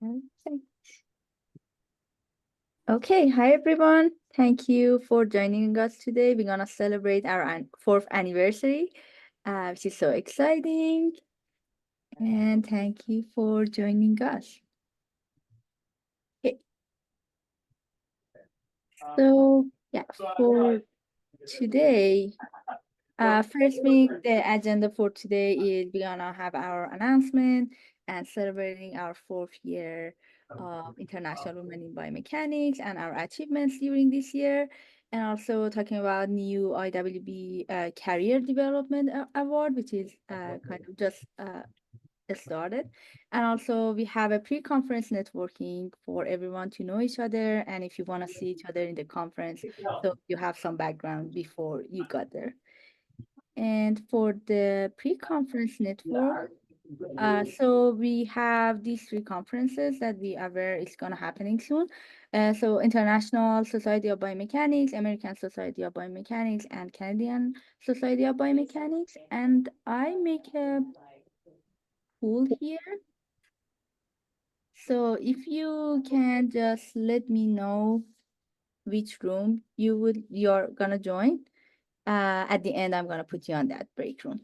Okay. Okay, hi everyone. Thank you for joining us today. We're gonna celebrate our fourth anniversary, which is so exciting. And thank you for joining us. Okay. So yeah, for today, first week, the agenda for today is we're gonna have our announcement and celebrating our fourth year of International Women in Biomechanics and our achievements during this year, and also talking about new IWB Career Development Award, which is kind of just started. And also we have a pre-conference networking for everyone to know each other, and if you want to see each other in the conference, so you have some background before you got there. And for the pre-conference network, so we have these three conferences that we are aware is going to happening soon. So International Society of Biomechanics, American Society of Biomechanics, and Canadian Society of Biomechanics. And I make a poll here. So if you can just let me know which room you're gonna join. At the end, I'm gonna put you on that break room.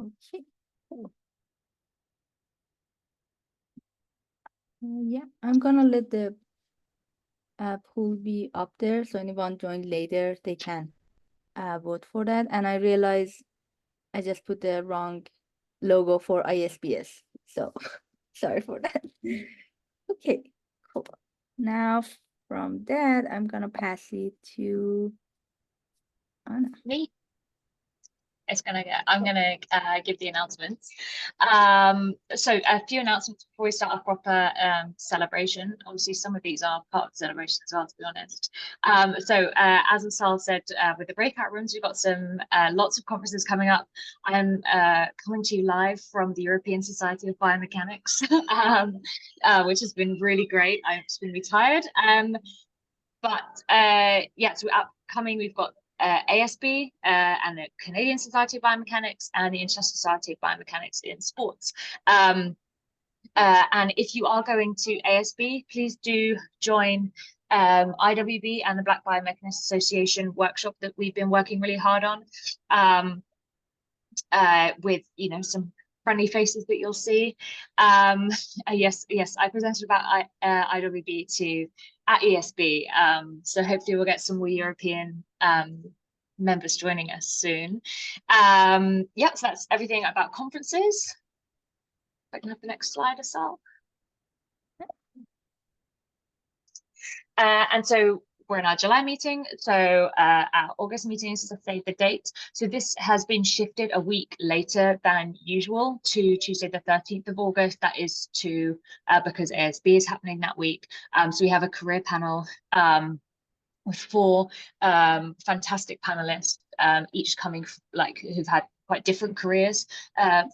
Okay. Cool. Yeah, I'm gonna let the poll be up there, so anyone join later, they can vote for that. And I realize I just put the wrong logo for ISBS, so sorry for that. Okay, cool. Now from that, I'm gonna pass it to Anna. Me. I'm gonna give the announcements. So a few announcements before we start our proper celebration. Obviously, some of these are part of the celebration as well, to be honest. As Int'l said, with the breakout rooms, we've got some lots of conferences coming up. I'm coming to you live from the European Society of Biomechanics, which has been really great. I'm just going to be tired. So upcoming, we've got ASB and the Canadian Society of Biomechanics and the International Society of Biomechanics in Sports. And if you are going to ASB, please do join IWB and the Black Biomechanics Association workshop that we've been working really hard on, with some friendly faces that you'll see. Yes, I presented about IWB to at ESB. So hopefully we'll get some more European members joining us soon. So that's everything about conferences. If I can have the next slide, Asal. And so we're in our July meeting. So our August meeting is to save the date. So this has been shifted a week later than usual to Tuesday, the 13th of August. That is because ASB is happening that week. So we have a career panel with four fantastic panelists, each coming who've had quite different careers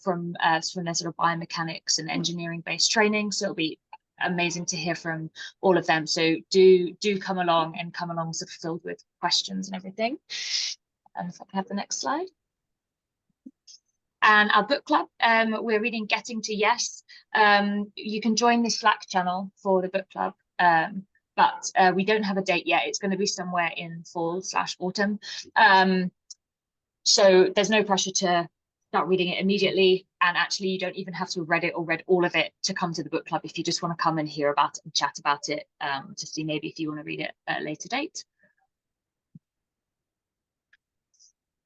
from their sort of biomechanics and engineering based training. So it'll be amazing to hear from all of them. So do come along sort of filled with questions and everything. And if I can have the next slide. And our book club, we're reading Getting to Yes. You can join the Slack channel for the book club, but we don't have a date yet. It's going to be somewhere in fall/autumn. So there's no pressure to start reading it immediately. And actually, you don't even have to have read it or read all of it to come to the book club if you just want to come and hear about it and chat about it, to see maybe if you want to read it at a later date.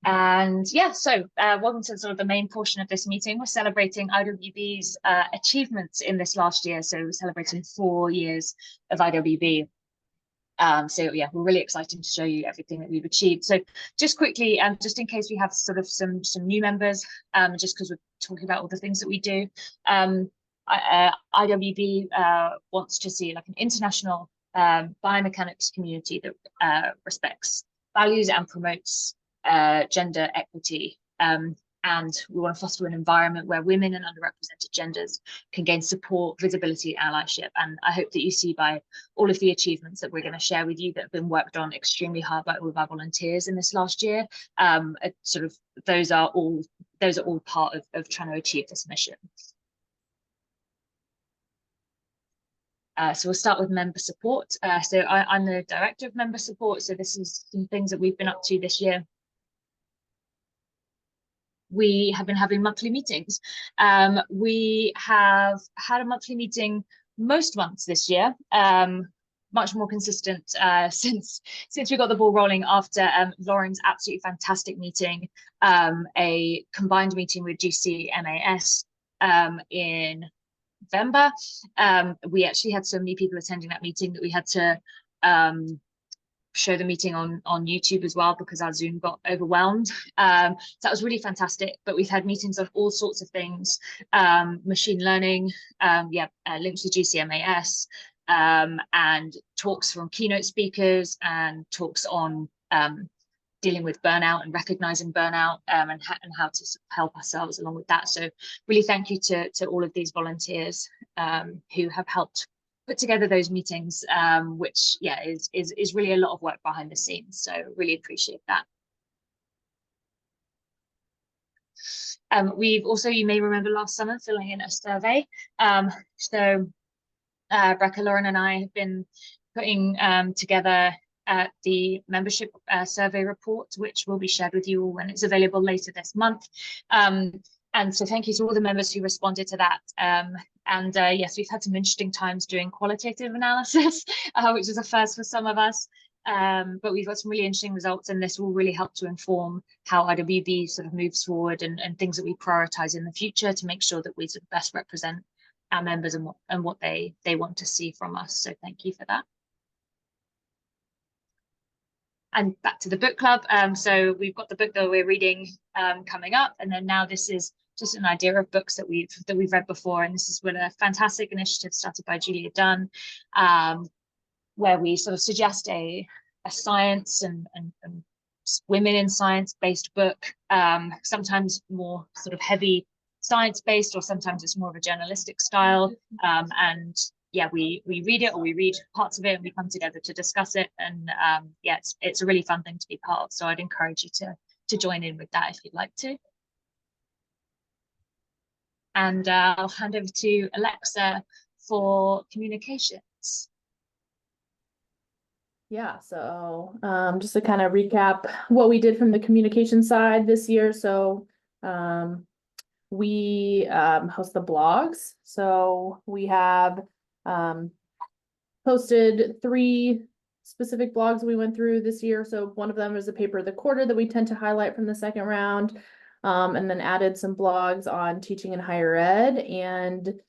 And yeah, so welcome to sort of the main portion of this meeting. We're celebrating IWB's achievements in this last year. So we're celebrating 4 years of IWB. So yeah, we're really excited to show you everything that we've achieved. So just quickly, just in case we have sort of some new members, just because we're talking about all the things that we do, IWB wants to see like an international biomechanics community that respects values and promotes gender equity. And we want to foster an environment where women and underrepresented genders can gain support, visibility, allyship. And I hope that you see by all of the achievements that we're going to share with you that have been worked on extremely hard by all of our volunteers in this last year. Sort of those are all part of trying to achieve this mission. So we'll start with member support. So I'm the director of member support. So this is some things that we've been up to this year. We have been having monthly meetings. We have had a monthly meeting most months this year, much more consistent since we got the ball rolling after Lauren's absolutely fantastic meeting, a combined meeting with GCMAS in November. We actually had so many people attending that meeting that we had to show the meeting on YouTube as well because our Zoom got overwhelmed. So that was really fantastic. But we've had meetings on all sorts of things, machine learning, links with GCMAS, and talks from keynote speakers and talks on dealing with burnout and recognizing burnout, and how to help ourselves along with that. So really thank you to all of these volunteers who have helped put together those meetings, which yeah is really a lot of work behind the scenes. So really appreciate that. We've also, you may remember last summer, filling in a survey. So Brecca, Lauren and I have been putting together the membership survey report, which will be shared with you all when it's available later this month. And so thank you to all the members who responded to that. And yes, we've had some interesting times doing qualitative analysis, which is a first for some of us. But we've got some really interesting results, and this will really help to inform how IWB sort of moves forward and things that we prioritize in the future to make sure that we sort of best represent our members and what they want to see from us. So thank you for that. And back to the book club. So we've got the book that we're reading coming up, and then now this is just an idea of books that we've read before. And this is with a fantastic initiative started by Julia Dunn, where we sort of suggest a science and women in science-based book, sometimes more sort of heavy science-based, or sometimes it's more of a journalistic style. And yeah, we read it, or we read parts of it, and we come together to discuss it. And yeah, it's a really fun thing to be part of. So I'd encourage you to join in with that if you'd like to. And I'll hand over to Alexa for communications. Yeah, so just to kind of recap what we did from the communication side this year. So we host the blogs. So we have posted 3 specific blogs we went through this year. So one of them is a paper of the quarter that we tend to highlight from the second round, and then added some blogs on teaching in higher ed and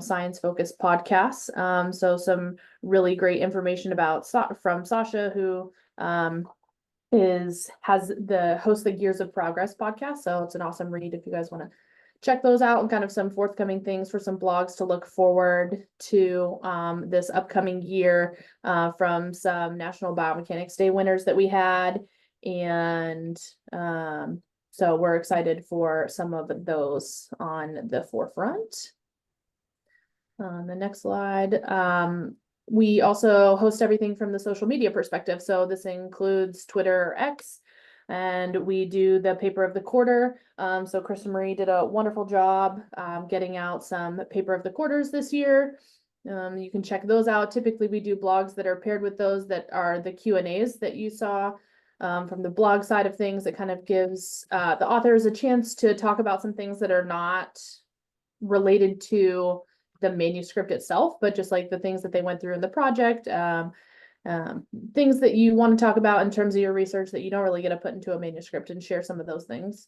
science-focused podcasts. So some really great information about from Sasha, who has the host the Gears of Progress podcast. So it's an awesome read if you guys want to check those out, and kind of some forthcoming things for some blogs to look forward to this upcoming year, from some National Biomechanics Day winners that we had. And so we're excited for some of those on the forefront. The next slide. We also host everything from the social media perspective. So this includes Twitter, X, and we do the paper of the quarter. So Krista Marie did a wonderful job getting out some paper of the quarters this year. You can check those out. Typically we do blogs that are paired with those that are the Q&As that you saw from the blog side of things. That kind of gives the authors a chance to talk about some things that are not related to the manuscript itself, but just like the things that they went through in the project. things that you want to talk about in terms of your research that you don't really get to put into a manuscript, and share some of those things.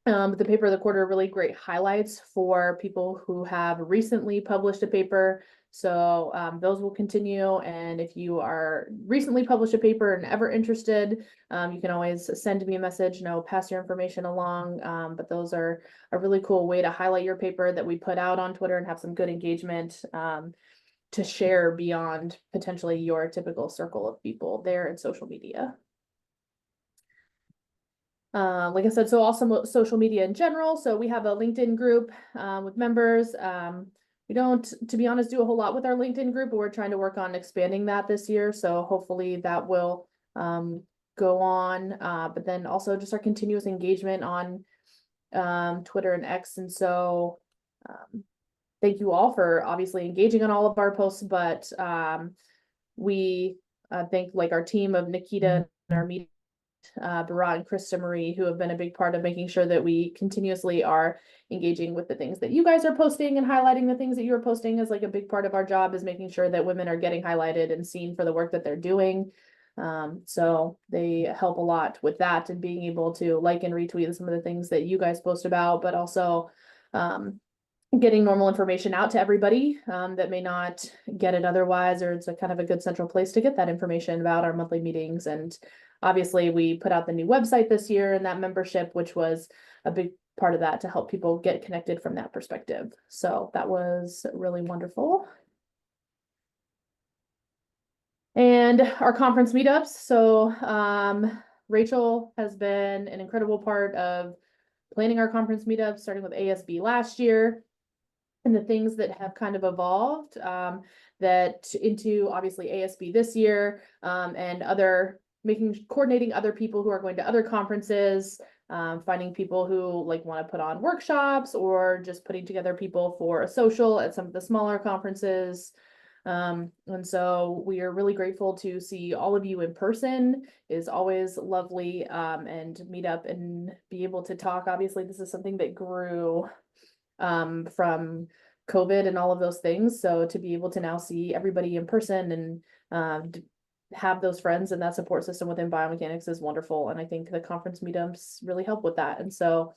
The paper of the quarter, really great highlights for people who have recently published a paper. So those will continue. And if you are recently published a paper and ever interested, you can always send me a message, pass your information along. But those are a really cool way to highlight your paper that we put out on Twitter and have some good engagement to share beyond potentially your typical circle of people there in social media. Like I said, so also social media in general. So we have a LinkedIn group with members. We don't, to be honest, do a whole lot with our LinkedIn group, but we're trying to work on expanding that this year. So hopefully that will go on. But then also just our continuous engagement on Twitter and X. And so thank you all for obviously engaging on all of our posts, but we thank like our team of Nikita and our meeting Barat and Krista Marie, who have been a big part of making sure that we continuously are engaging with the things that you guys are posting and highlighting the things that you are posting. Is like a big part of our job, is making sure that women are getting highlighted and seen for the work that they're doing. So they help a lot with that, and being able to like and retweet some of the things that you guys post about, but also getting normal information out to everybody that may not get it otherwise, or it's a kind of a good central place to get that information about our monthly meetings. And obviously we put out the new website this year and that membership, which was a big part of that to help people get connected from that perspective. So that was really wonderful. And our conference meetups. So Rachel has been an incredible part of planning our conference meetups, starting with ASB last year, and the things that have kind of evolved that into obviously ASB this year, and coordinating other people who are going to other conferences, finding people who like want to put on workshops, or just putting together people for a social at some of the smaller conferences. And so we are really grateful to see all of you in person. Is always lovely, and meet up and be able to talk. Obviously, this is something that grew from COVID and all of those things. So to be able to now see everybody in person and have those friends and that support system within biomechanics is wonderful. And I think the conference meetups really help with that. And so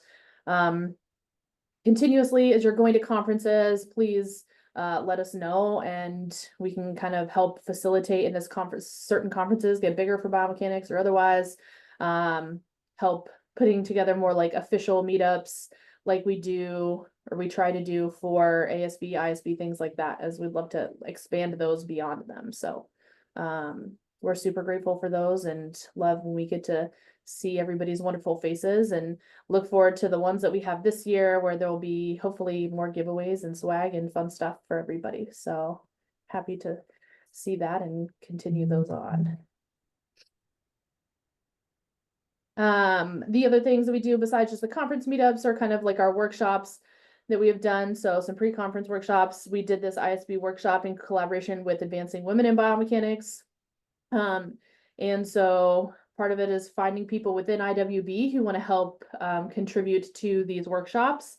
continuously, as you're going to conferences, please let us know, and we can kind of help facilitate in this conference, certain conferences get bigger for biomechanics or otherwise, help putting together more like official meetups like we do, or we try to do for ASB, ISB, things like that, as we'd love to expand those beyond them. So we're super grateful for those and love when we get to see everybody's wonderful faces, and look forward to the ones that we have this year, where there will be hopefully more giveaways and swag and fun stuff for everybody. So happy to see that and continue those on. The other things that we do besides just the conference meetups are kind of like our workshops that we have done. So some pre-conference workshops. We did this ISB workshop in collaboration with Advancing Women in Biomechanics. And so part of it is finding people within IWB who want to help contribute to these workshops,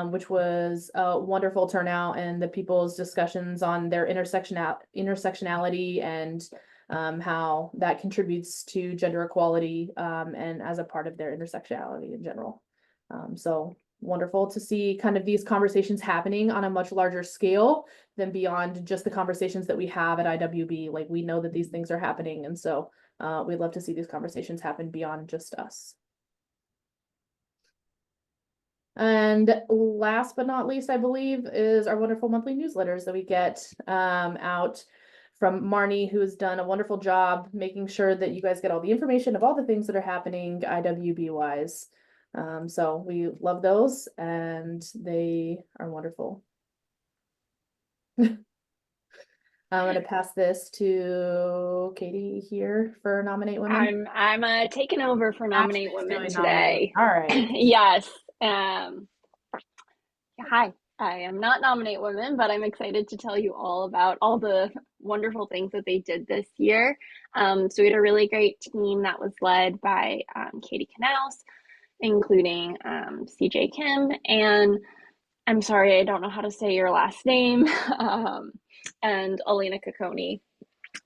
which was a wonderful turnout, and the people's discussions on their intersectionality and how that contributes to gender equality, and as a part of their intersectionality in general. So wonderful to see kind of these conversations happening on a much larger scale than beyond just the conversations that we have at IWB. Like, we know that these things are happening, and so we'd love to see these conversations happen beyond just us. And last but not least, I believe, is our wonderful monthly newsletters that we get out from Marnie, who has done a wonderful job making sure that you guys get all the information of all the things that are happening IWB wise. So we love those, and they are wonderful. I'm going to pass this to Katie here for Nominate Women. I'm taking over for Nominate Women today. All right. Yes. Hi. I am not Nominate Women, but I'm excited to tell you all about all the wonderful things that they did this year. So we had a really great team that was led by Katie Knaus, including CJ Kim, and I'm sorry, I don't know how to say your last name, and Alina Cacconi.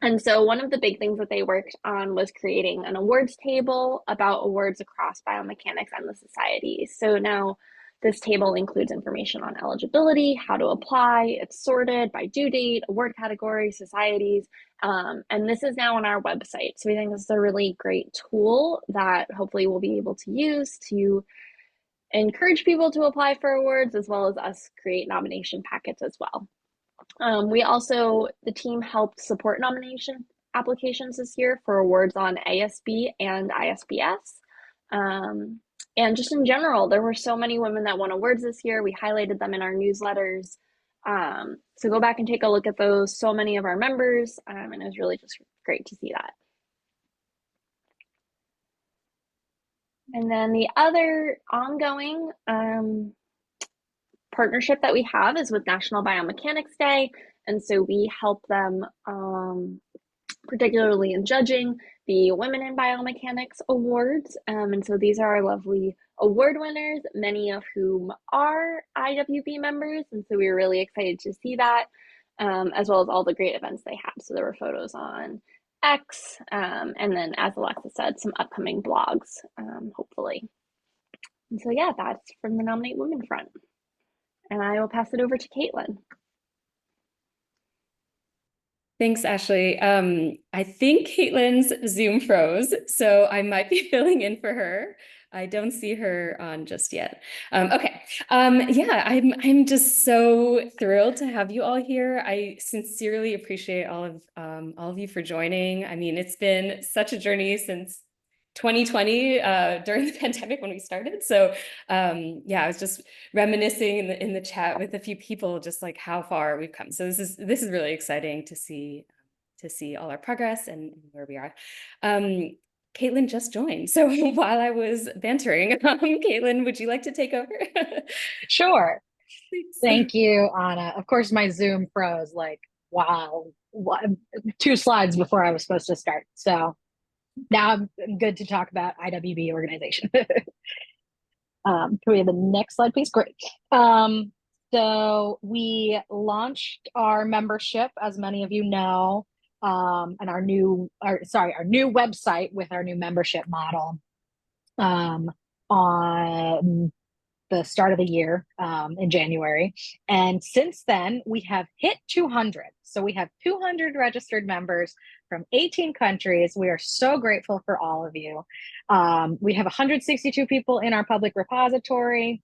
And so one of the big things that they worked on was creating an awards table about awards across biomechanics and the societies. So now this table includes information on eligibility, how to apply, it's sorted by due date, award category, societies, and this is now on our website. So we think this is a really great tool that hopefully we'll be able to use to encourage people to apply for awards, as well as us create nomination packets as well. The team helped support nomination applications this year for awards on ASB and ISBS. And just in general, there were so many women that won awards this year. We highlighted them in our newsletters. So go back and take a look at those. So many of our members, and it was really just great to see that. And then the other ongoing partnership that we have is with National Biomechanics Day. And so we help them, particularly in judging the Women in Biomechanics Awards. And so these are our lovely award winners, many of whom are IWB members. And so we were really excited to see that, as well as all the great events they had. So there were photos on X, and then, as Alexa said, some upcoming blogs, hopefully. And so, yeah, that's from the Nominate Women front. And I will pass it over to Caitlin. Thanks, Ashley. I think Caitlin's Zoom froze, so I might be filling in for her. I don't see her on just yet. Okay. Yeah, I'm just so thrilled to have you all here. I sincerely appreciate all of you for joining. I mean, it's been such a journey since 2020 during the pandemic when we started. So yeah, I was just reminiscing in the chat with a few people, just like how far we've come. So this is really exciting to see all our progress and where we are. Caitlin just joined. So while I was bantering, Caitlin, would you like to take over? Sure. Thanks. Thank you, Anna. Of course, my Zoom froze like, wow, 2 slides before I was supposed to start. So now I'm good to talk about IWB organization. Can we have the next slide, please? Great. So we launched our membership, as many of you know, and our new website with our new membership model on the start of the year in January. And since then, we have hit 200. So we have 200 registered members from 18 countries. We are so grateful for all of you. We have 162 people in our public repository.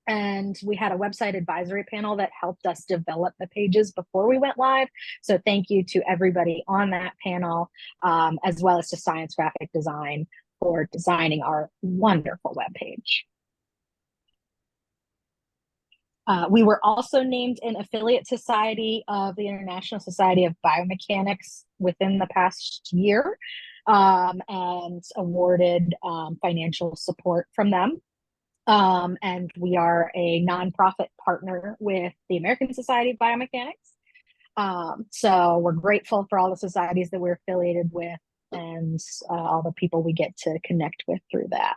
And we had a website advisory panel that helped us develop the pages before we went live. So thank you to everybody on that panel, as well as to Science Graphic Design for designing our wonderful webpage. We were also named an affiliate society of the International Society of Biomechanics within the past year, and awarded financial support from them. And we are a nonprofit partner with the American Society of Biomechanics. So we're grateful for all the societies that we're affiliated with and all the people we get to connect with through that.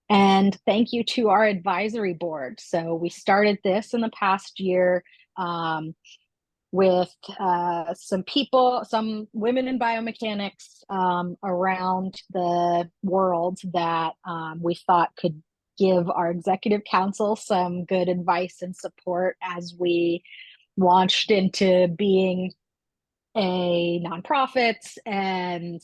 And thank you to our advisory board. So we started this in the past year with some women in biomechanics around the world that we thought could give our executive council some good advice and support as we launched into being a nonprofit and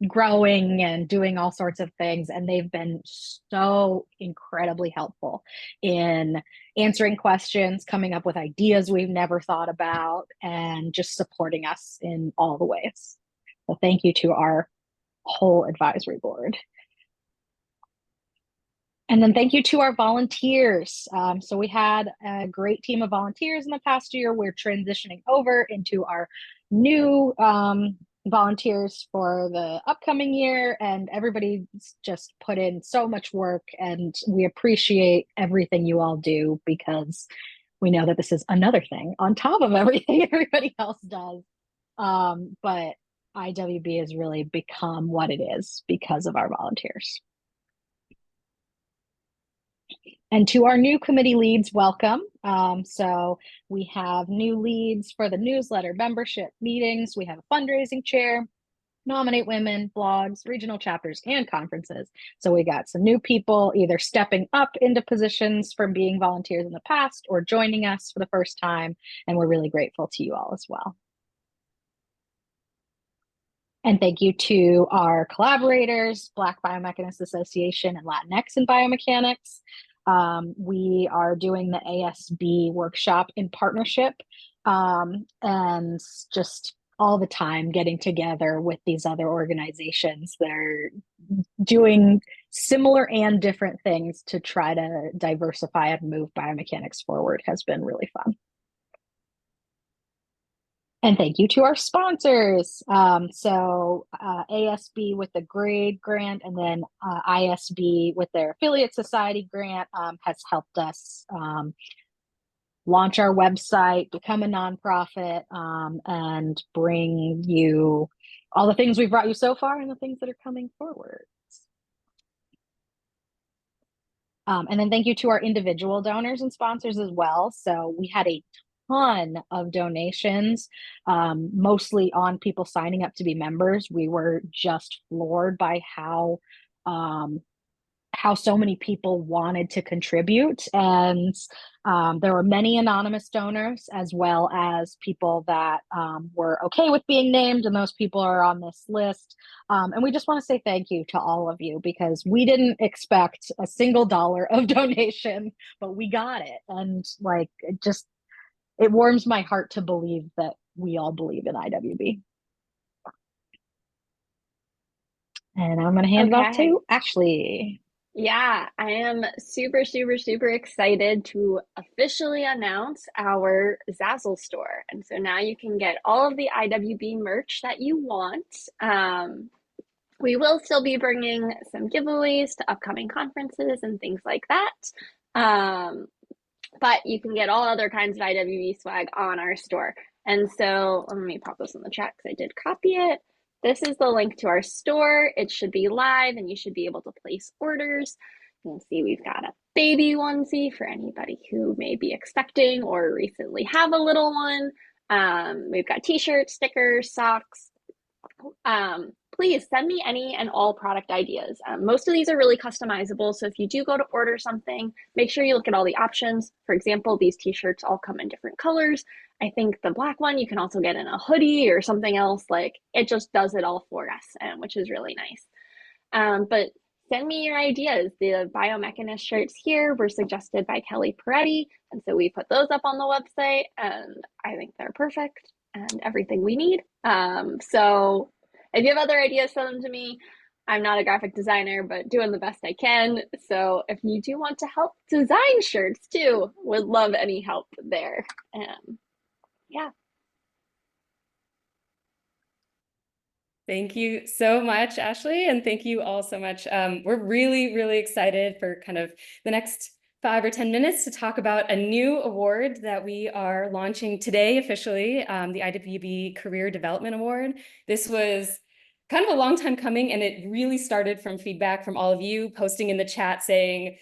growing and doing all sorts of things. And they've been so incredibly helpful in answering questions, coming up with ideas we've never thought about, and just supporting us in all the ways. So thank you to our whole advisory board. And then thank you to our volunteers. So we had a great team of volunteers in the past year. We're transitioning over into our new volunteers for the upcoming year, and everybody's just put in so much work, and we appreciate everything you all do, because we know that this is another thing on top of everything everybody else does. But IWB has really become what it is because of our volunteers. And to our new committee leads, welcome. So we have new leads for the newsletter, membership, meetings. We have a fundraising chair, nominate women, blogs, regional chapters, and conferences. So we got some new people either stepping up into positions from being volunteers in the past or joining us for the first time. And we're really grateful to you all as well. And thank you to our collaborators, Black Biomechanics Association and Latinx in Biomechanics. We are doing the ASB workshop in partnership and just all the time getting together with these other organizations that are doing similar and different things to try to diversify and move biomechanics forward has been really fun. And thank you to our sponsors. ASB with the grade grant and then ISB with their affiliate society grant has helped us launch our website, become a nonprofit, and bring you all the things we've brought you so far and the things that are coming forward. And then thank you to our individual donors and sponsors as well. So we had a ton of donations, mostly on people signing up to be members. We were just floored by how so many people wanted to contribute. And there were many anonymous donors as well as people that were okay with being named, and those people are on this list. And we just want to say thank you to all of you because we didn't expect a single dollar of donation, but we got it. And like, it warms my heart to believe that we all believe in IWB. And I'm going to hand it off to Ashley. Yeah, I am super, super, super excited to officially announce our Zazzle store. And so now you can get all of the IWB merch that you want. We will still be bringing some giveaways to upcoming conferences and things like that. But you can get all other kinds of IWB swag on our store. And so let me pop this in the chat because I did copy it. This is the link to our store. It should be live and you should be able to place orders. You can see we've got a baby onesie for anybody who may be expecting or recently have a little one. We've got t-shirts, stickers, socks. Please send me any and all product ideas. Most of these are really customizable. So if you do go to order something, make sure you look at all the options. For example, these t-shirts all come in different colors. I think the black one you can also get in a hoodie or something else. Like it just does it all for us, which is really nice. But send me your ideas. The biomechanist shirts here were suggested by Kelly Peretti. And so we put those up on the website and I think they're perfect and everything we need. So if you have other ideas, send them to me. I'm not a graphic designer, but doing the best I can. So if you do want to help design shirts too, would love any help there. Yeah. Thank you so much, Ashley, and thank you all so much. We're really, really excited for kind of the next 5 or 10 minutes to talk about a new award that we are launching today officially, the IWB Career Development Award. This was kind of a long time coming, and it really started from feedback from all of you posting in the chat saying,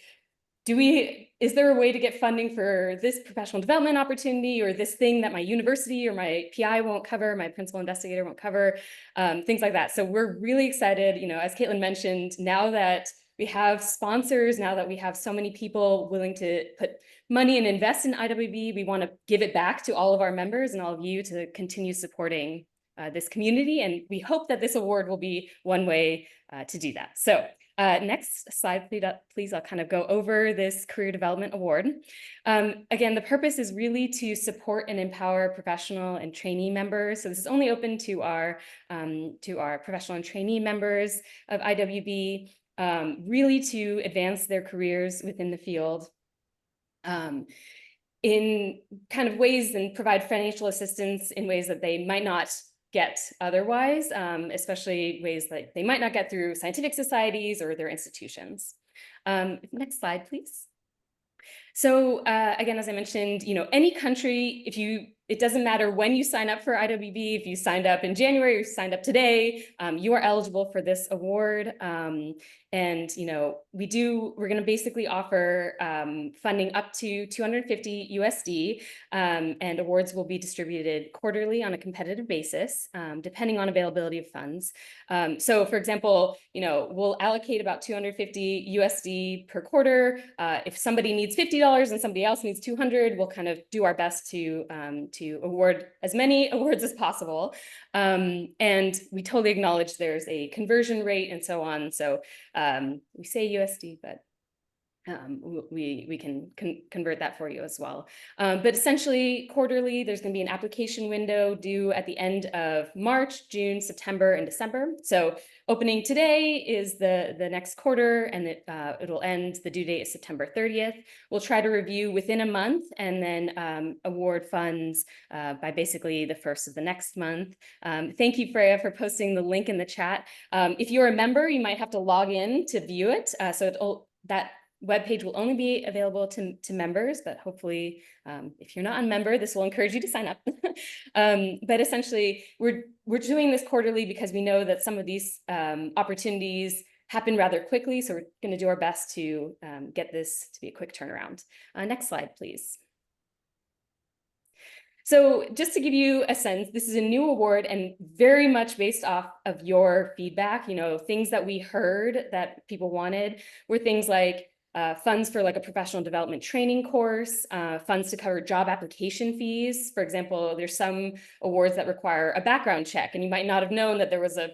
is there a way to get funding for this professional development opportunity or this thing that my university or my PI won't cover, my principal investigator won't cover, things like that. So we're really excited, as Caitlin mentioned, now that we have sponsors, now that we have so many people willing to put money and invest in IWB, we want to give it back to all of our members and all of you to continue supporting this community. And we hope that this award will be one way to do that. So next slide, please. I'll kind of go over this Career Development Award. Again, the purpose is really to support and empower professional and trainee members. So this is only open to our professional and trainee members of IWB, really to advance their careers within the field in kind of ways and provide financial assistance in ways that they might not get otherwise, especially ways that they might not get through scientific societies or their institutions. Next slide, please. So again, as I mentioned, any country, if you it doesn't matter when you sign up for IWB, if you signed up in January or you signed up today, you are eligible for this award. And, you know, we're going to basically offer funding up to 250 USD, and awards will be distributed quarterly on a competitive basis, depending on availability of funds. So for example, you know, we'll allocate about 250 USD per quarter. If somebody needs $50 and somebody else needs 200, we'll kind of do our best to award as many awards as possible. And we totally acknowledge there's a conversion rate and so on. So we say USD, but we can convert that for you as well. But essentially quarterly, there's going to be an application window due at the end of March, June, September, and December. So opening today is the next quarter, and it'll end, the due date is September 30th. We'll try to review within a month and then award funds by basically the first of the next month. Thank you, Freya, for posting the link in the chat. If you're a member, you might have to log in to view it. So that webpage will only be available to members, but hopefully if you're not a member, this will encourage you to sign up. But essentially, we're doing this quarterly because we know that some of these opportunities happen rather quickly. So we're going to do our best to get this to be a quick turnaround. Next slide, please. So just to give you a sense, this is a new award and very much based off of your feedback. You know, things that we heard that people wanted were things like funds for like a professional development training course, funds to cover job application fees. For example, there's some awards that require a background check, and you might not have known that there was a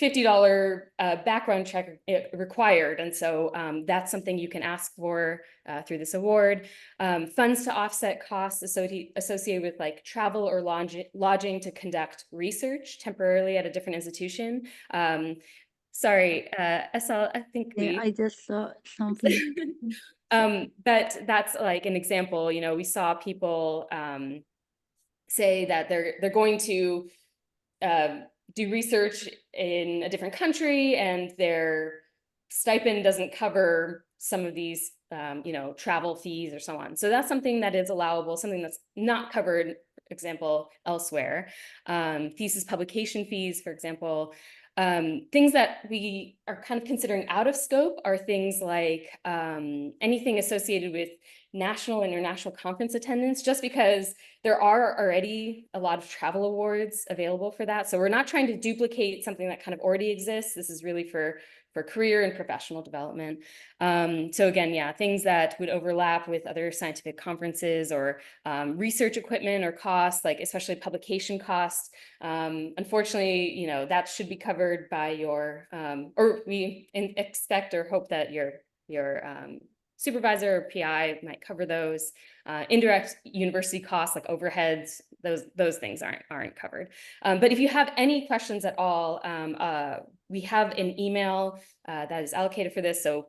$50 background check required. And so that's something you can ask for through this award. Funds to offset costs associated with like travel or lodging to conduct research temporarily at a different institution. Sorry, SL, I think I just saw something. But that's like an example. You know, we saw people say that they're going to do research in a different country and their stipend doesn't cover some of these, you know, travel fees or so on. So that's something that is allowable, something that's not covered, for example, elsewhere. Thesis publication fees, for example. Things that we are kind of considering out of scope are things like anything associated with national and international conference attendance, just because there are already a lot of travel awards available for that. So we're not trying to duplicate something that kind of already exists. This is really for career and professional development. So again, yeah, things that would overlap with other scientific conferences or research equipment or costs, like especially publication costs. Unfortunately, you know, that should be covered by your, or we expect or hope that your supervisor or PI might cover those. Indirect university costs like overheads, those things aren't covered. But if you have any questions at all, we have an email that is allocated for this. So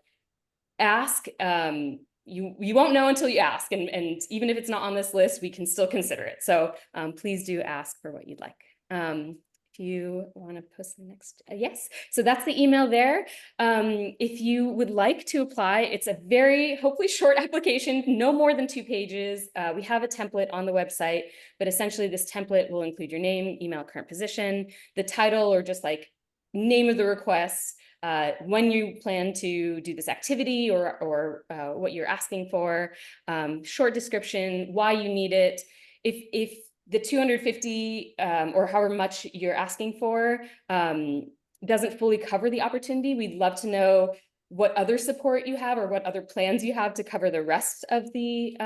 ask. You won't know until you ask, and even if it's not on this list, we can still consider it. So please do ask for what you'd like. If you want to post the next, yes. So that's the email there. If you would like to apply, it's a very hopefully short application, no more than 2 pages. We have a template on the website, but essentially this template will include your name, email, current position, the title, or just like name of the request, when you plan to do this activity or what you're asking for, short description, why you need it. If the 250 or however much you're asking for doesn't fully cover the opportunity, we'd love to know what other support you have or what other plans you have to cover the rest of the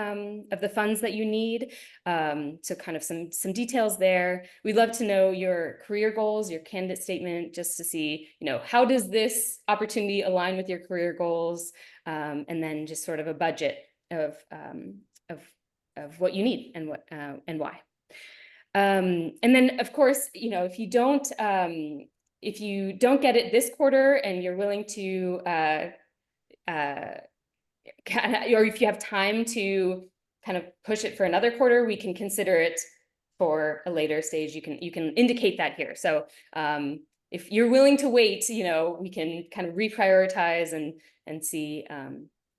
funds that you need. So kind of some details there. We'd love to know your career goals, your candidate statement, just to see, you know, how does this opportunity align with your career goals, and then just sort of a budget of what you need and what and why. And then, of course, you know, if you don't get it this quarter and you're willing to, or if you have time to kind of push it for another quarter, we can consider it for a later stage. You can indicate that here. So if you're willing to wait, you know, we can kind of reprioritize and see,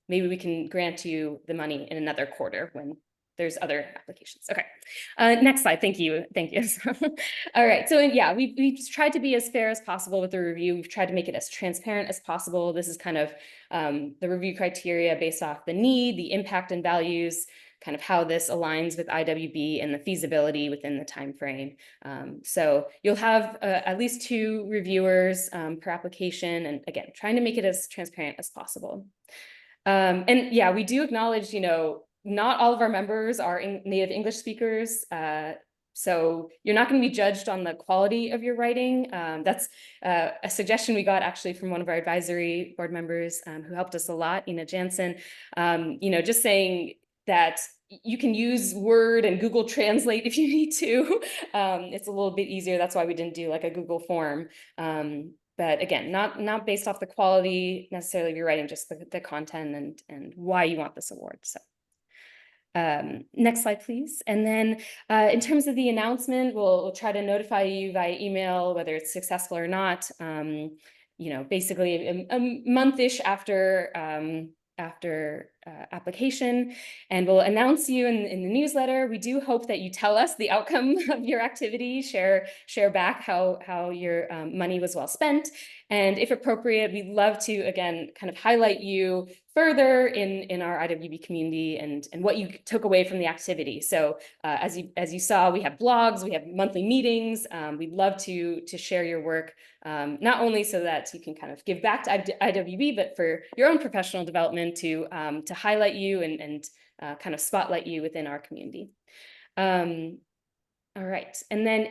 maybe we can grant you the money in another quarter when there's other applications. Okay, next slide. Thank you. All right, so yeah, we've tried to be as fair as possible with the review. We've tried to make it as transparent as possible. This is kind of the review criteria based off the need, the impact and values, kind of how this aligns with IWB and the feasibility within the time frame. So you'll have at least 2 reviewers per application, and again, trying to make it as transparent as possible. And yeah, we do acknowledge, not all of our members are native English speakers. So you're not going to be judged on the quality of your writing. That's a suggestion we got actually from one of our advisory board members who helped us a lot, Ina Jansen, just saying that you can use Word and Google Translate if you need to. It's a little bit easier. That's why we didn't do like a Google form. But again, not based off the quality necessarily of your writing, just the content and why you want this award. So next slide, please. And then in terms of the announcement, we'll try to notify you via email, whether it's successful or not, basically a month-ish after application, and we'll announce you in the newsletter. We do hope that you tell us the outcome of your activity, share back how your money was well spent, and if appropriate, we'd love to again kind of highlight you further in our IWB community and what you took away from the activity. So as you saw, we have blogs, we have monthly meetings. We'd love to share your work, not only so that you can kind of give back to IWB, but for your own professional development to highlight you and kind of spotlight you within our community. All right, and then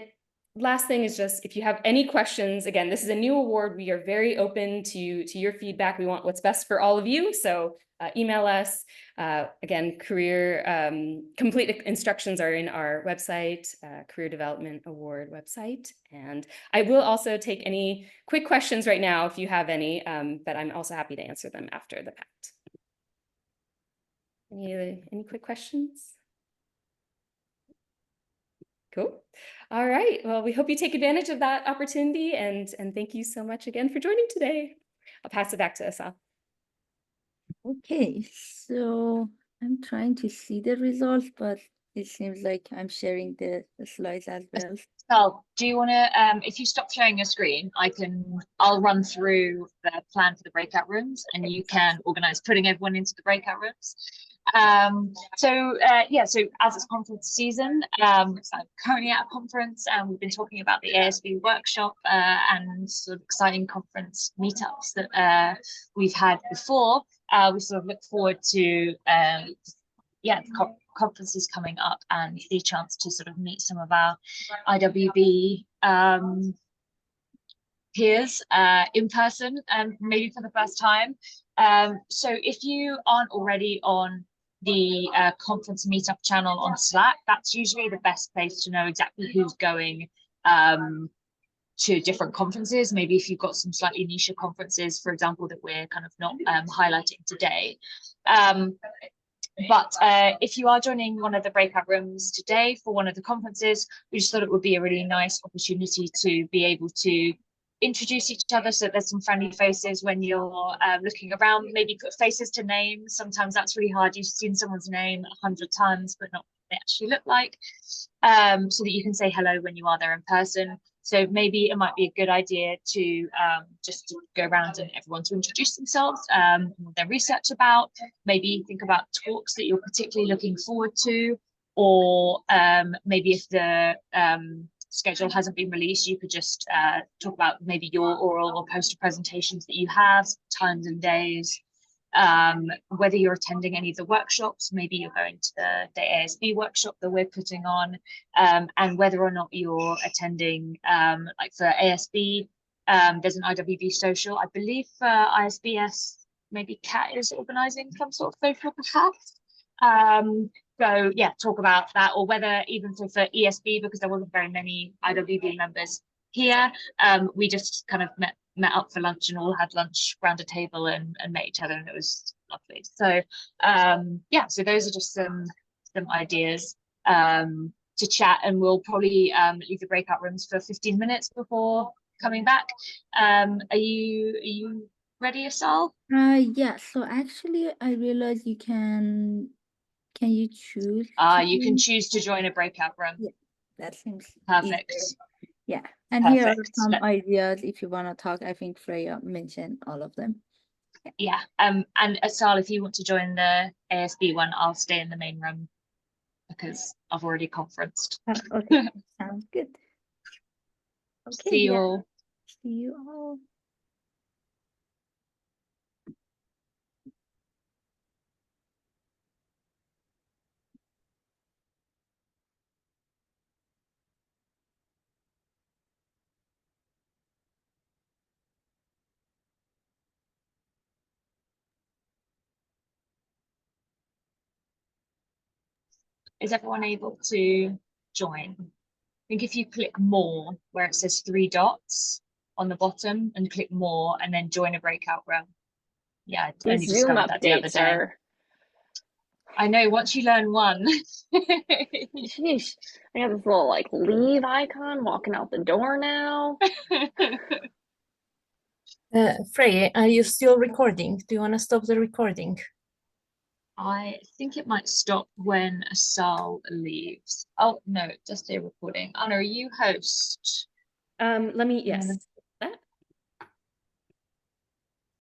last thing is just if you have any questions, again, this is a new award. We are very open to your feedback. We want what's best for all of you. So email us. Again, complete instructions are in our website, Career Development Award website. And I will also take any quick questions right now if you have any, but I'm also happy to answer them after the pact. Any quick questions? Cool. All right. Well, we hope you take advantage of that opportunity, and thank you so much again for joining today. I'll pass it back to Asal. Okay, so I'm trying to see the results, but it seems like I'm sharing the slides as well. So do you want to, if you stop sharing your screen, I'll run through the plan for the breakout rooms, and you can organize putting everyone into the breakout rooms. So as it's conference season, I'm currently at a conference, and we've been talking about the ASB workshop and sort of exciting conference meetups that we've had before. We sort of look forward to conferences coming up and the chance to sort of meet some of our IWB peers in person, and maybe for the first time. So if you aren't already on the conference meetup channel on Slack, that's usually the best place to know exactly who's going to different conferences. Maybe if you've got some slightly niche conferences, for example, that we're kind of not highlighting today. But if you are joining one of the breakout rooms today for one of the conferences, we just thought it would be a really nice opportunity to be able to introduce each other, so there's some friendly faces when you're looking around. Maybe put faces to names. Sometimes that's really hard. You've seen someone's name 100 times, but not what they actually look like, so that you can say hello when you are there in person. So maybe it might be a good idea to just to go around and everyone to introduce themselves, what their research about. Maybe think about talks that you're particularly looking forward to, or maybe if the schedule hasn't been released, you could just talk about maybe your oral or poster presentations that you have, times and days, whether you're attending any of the workshops. Maybe you're going to the ASB workshop that we're putting on, and whether or not you're attending, like for ASB, there's an IWB social. I believe for ISBS, maybe Kat is organising some sort of social perhaps. So yeah, talk about that, or whether even for ESB, because there wasn't very many IWB members here, we just kind of met up for lunch and all had lunch around a table and met each other, and it was lovely. So yeah, so those are just some ideas to chat, and we'll probably leave the breakout rooms for 15 minutes before coming back. Are you ready, Asal? Yeah, so actually I realized you can can you choose? You can choose to join a breakout room. Yeah, that seems Perfect. easier. Yeah, and here are Perfect. some ideas if you want to talk. I think Freya mentioned all of them. Yeah. And Asal, if you want to join the ASB one, I'll stay in the main room because I've already conferenced. Okay, sounds good. Okay, See you yeah. all. See you all. Is everyone able to join? I think if you click more where it says 3 dots on the bottom and click more and then join a breakout room. Yeah, I only These Zoom discovered that the other updates day. are, I know, once you learn one. sheesh. I got this little like leave icon walking out the door now. Freya, are you still recording? Do you want to stop the recording? I think it might stop when Asal leaves. Oh, no, just a recording. Anna, are you host? Let me, yes.